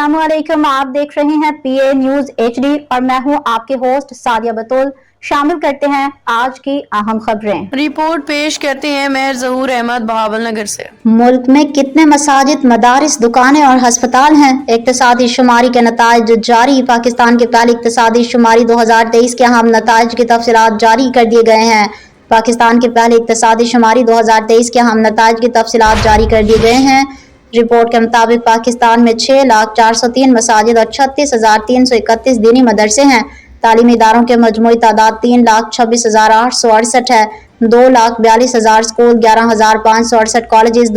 अस्सलामुअलैकुम, आप देख रहे हैं पीए न्यूज एचडी और मैं हूं आपके होस्ट सादिया बतूल। शामिल करते हैं आज की अहम खबरें। रिपोर्ट पेश करते हैं मेहर ज़हूर अहमद बहावल नगर से। मुल्क में कितने मसाजिद, मदारिस, दुकानें और हस्पताल हैं? इक्तिसादी शुमारी के नताइज जारी। पाकिस्तान की पहली इक्तिसादी शुमारी 2023 के अहम नताइज की तफसीलात जारी कर दिए गए हैं। पाकिस्तान की पहली इक्तिसादी शुमारी 2023 के अहम नताइज की तफसीलात जारी कर दिए गए हैं। रिपोर्ट के मुताबिक पाकिस्तान में 6,403 मसाजिद और 36,331 दीनी मदरसे हैं। तालीमी इदारों के मजमूई तादाद 3,26,868 है। 2,42,000 स्कूल, 11,568 कॉलेजेस,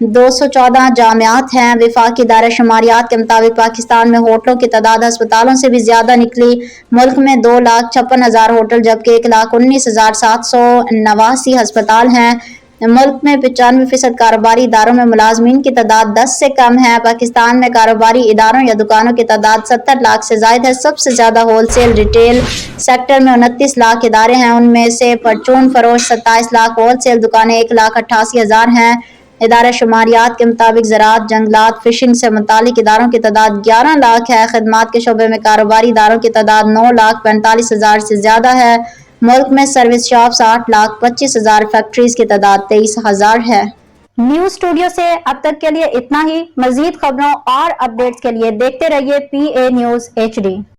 214 जामियात हैं। वफाकी दायरा शुमारियात के मुताबिक पाकिस्तान में होटलों की तादाद अस्पतालों से भी ज्यादा निकली। मुल्क में 2,56,000 होटल जबकि 1,19,789 हस्पताल हैं। मुल्क में 95% कारोबारी इदारों में मुलाजमीन की तादाद 10 से कम है। पाकिस्तान में कारोबारी इदारों या दुकानों की तादाद 70 लाख से ज्यादा है। सबसे ज्यादा होलसेल रिटेल सेक्टर में 29 लाख इदारे हैं। उनमें से परचून फरोश 27 लाख, होलसेल दुकानें 1,88,000 हैं। इदारा शुमारियात के मुताबिक ज़राअत, जंगलात, फिशिंग से मुतालिक इदारों की तादाद 11 लाख है। खिदमात के शोबे में कारोबारी इदारों की तादाद 9,45,000 से ज्यादा है। मुल्क में सर्विस शॉप्स 8,25,000, फैक्ट्रीज की तादाद 23,000 है। न्यूज स्टूडियो से अब तक के लिए इतना ही। मजीद खबरों और अपडेट्स के लिए देखते रहिए पीए न्यूज एचडी।